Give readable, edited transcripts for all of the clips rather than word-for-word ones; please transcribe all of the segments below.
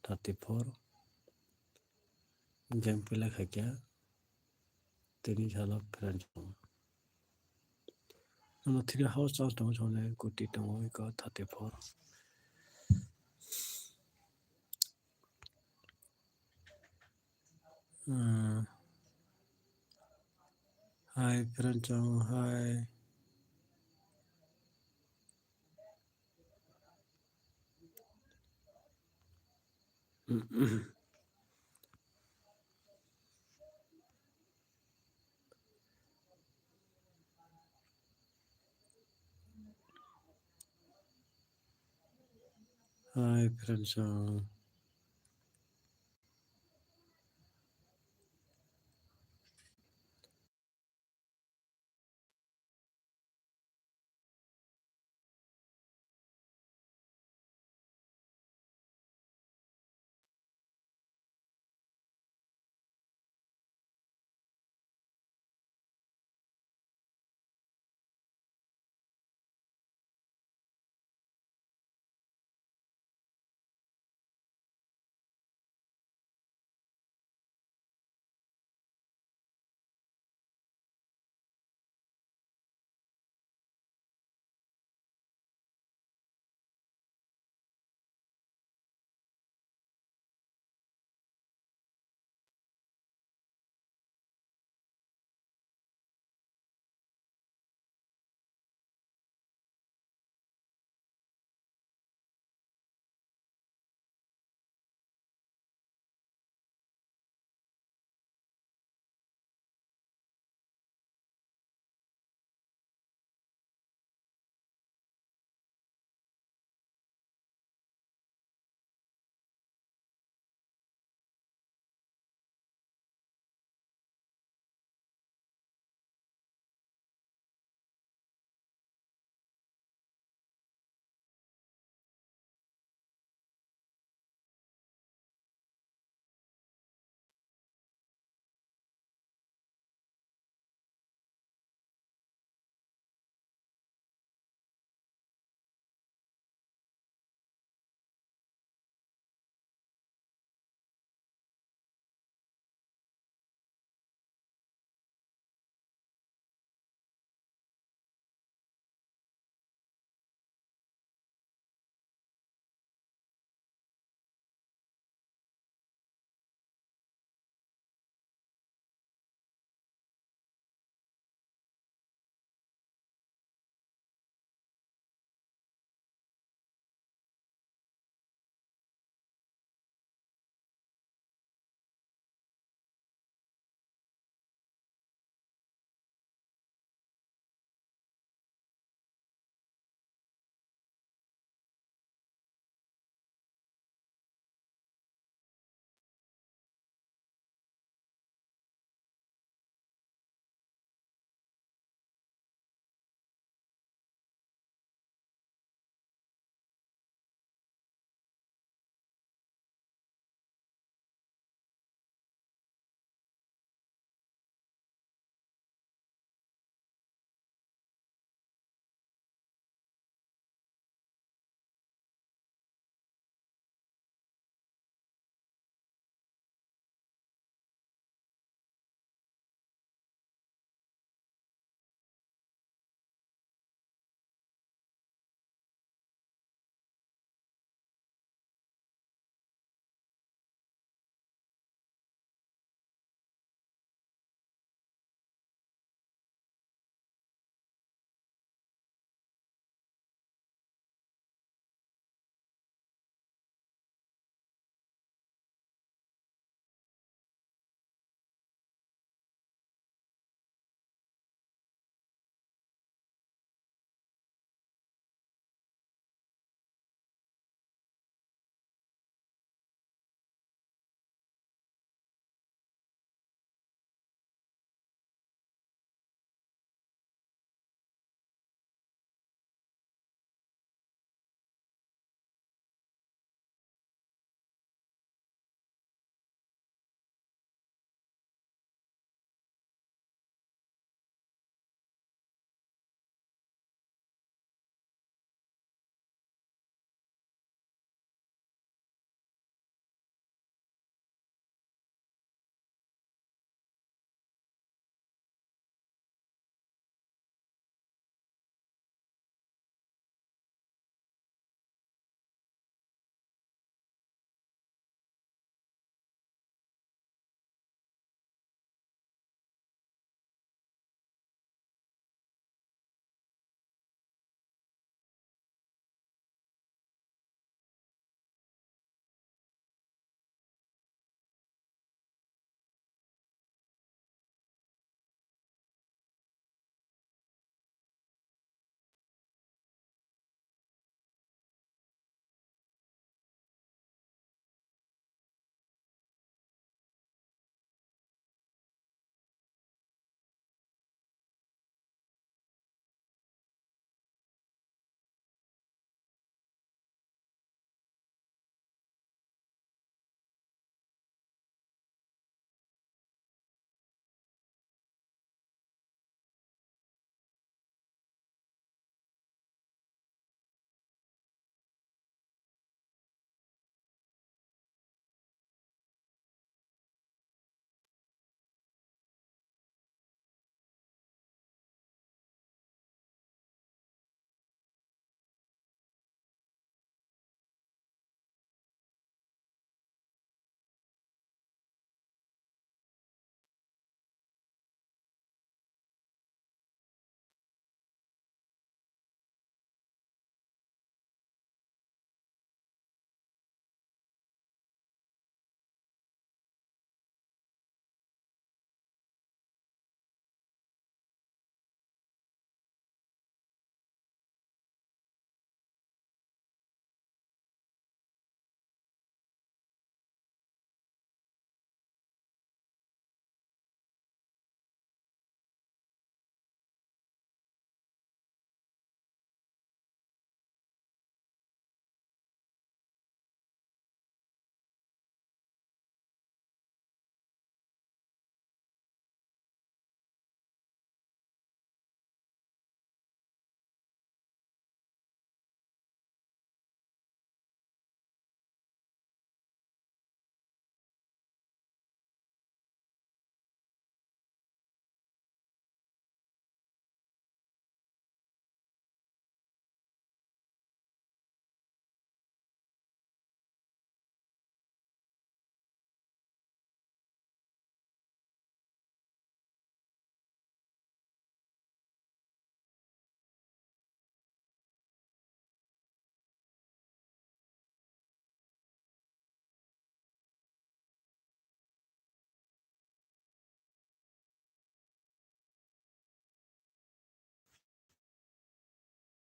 34 Jump লেখা क्या তিনি झाला French Number 3 house chance dong chone kuti dong ka 34 Hi French hi Hi French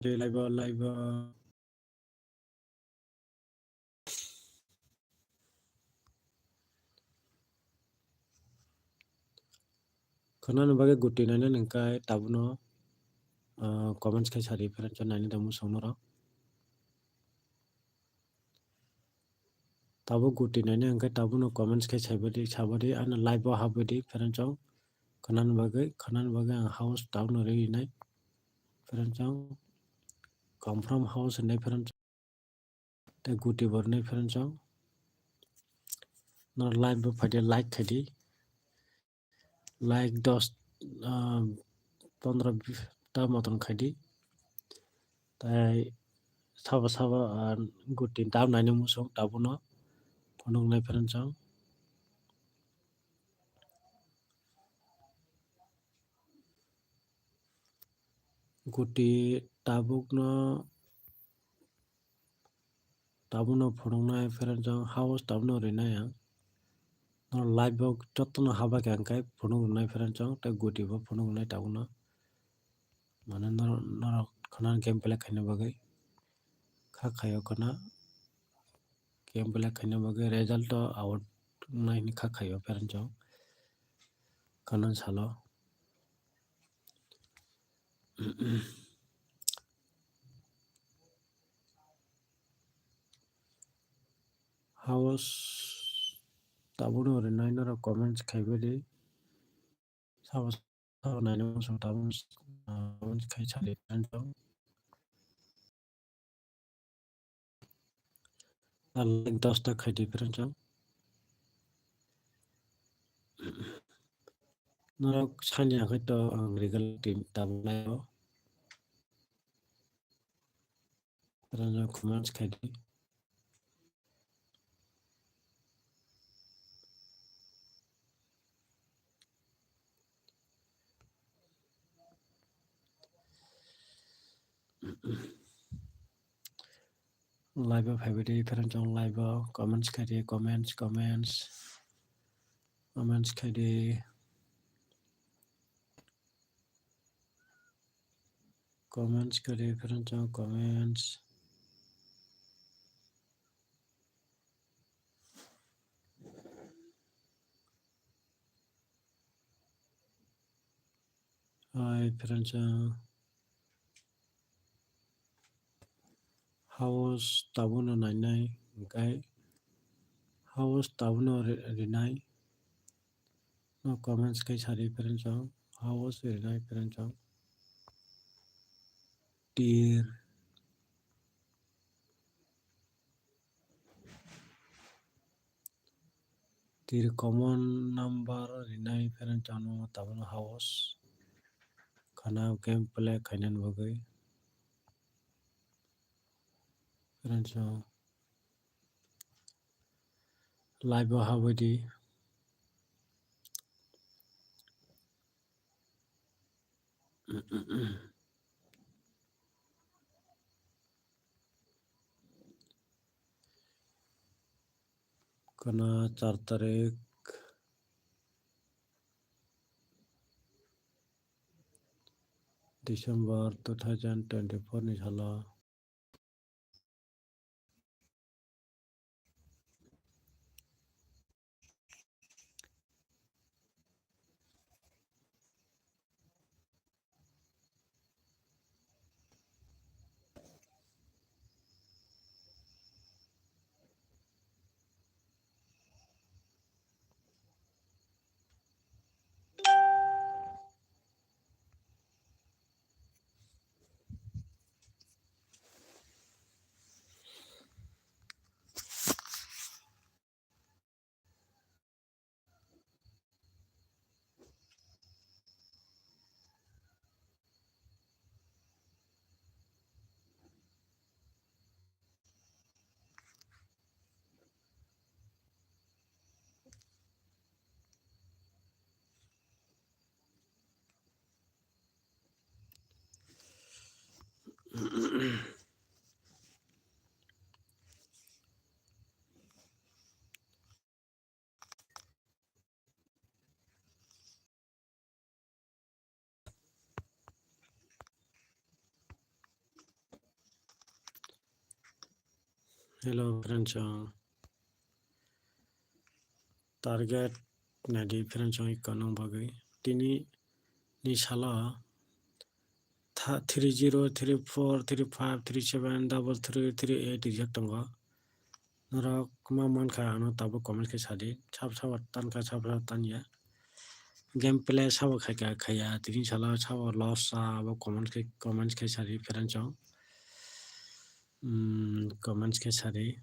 live Kanan bagai guti nanya nengkai tabuno comments kai sari peran nanya damu sonora tabu guti nanya nengkai tabuno comments kai sabadi ana live habadi peran kanan bagai ang house tabuno rei nai peran come from house nai peran te guti bor nai peran no live phade like khadi like 10-15 ta moton khadi tai saba guti tab nai musong tabuno phonong nai peran guti tabuno phonong nai peran house tabuno rei nai ang no live jottono haba ke angkai phonong nai peran te guti bo phonong nai tabuno mane no kanan game play khaina bagai kha khayo kana game play khaina bagai result out nai ni kha khayo peran kanan salo house tabuno rei nai no comments khaibadi saba nai no musong tabuno comments khai sari peran like 10 ta khaidi peran Norok sani akai to ang regal team tabu peran comments khaidi live faibadi peran live comments khaidi comments khaidi comments khaidi peran comments ai peran house tabuno nai kai house tabuno renai no comments kai sari peran house renai peran tir common number renai peran no tabuno house kana game play khainan bagai peran live habadi kana 4 tarik December 2024 ni salo Hello friends, target nadi friends ikanong bagay. Tini ni sala 303435373338 exact tonga. Nara kuma man kha ano tabo comment ke sadi chap tan ka chap tan ya. Gameplay sabo khaya tini sala sabo loss abo comments ke sadi friends comments ke sadi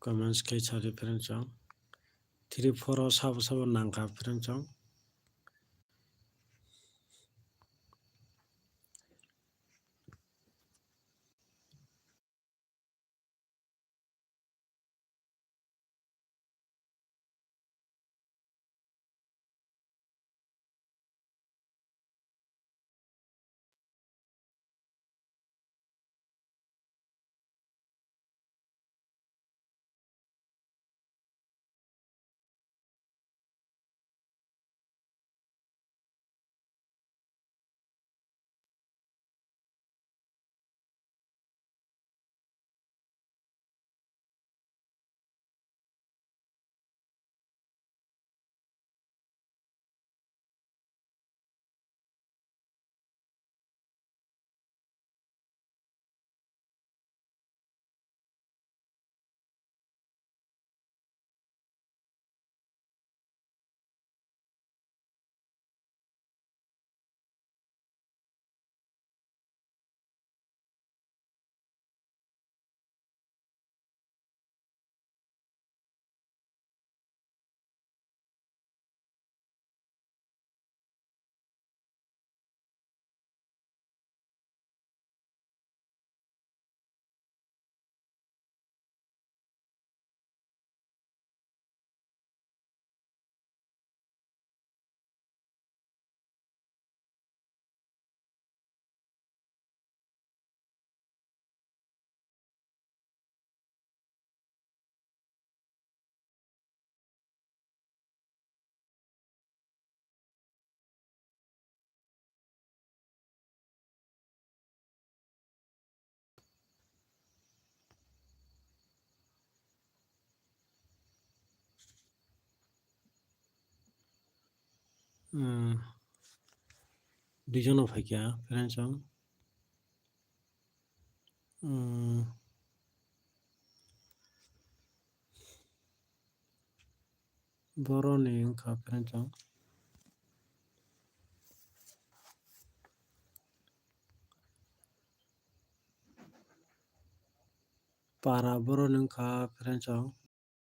comments ke sadi friends 3-4 sabo nangka friends Dijon of Hakia, friends. Boroning ka friends. Para boroning ka friends.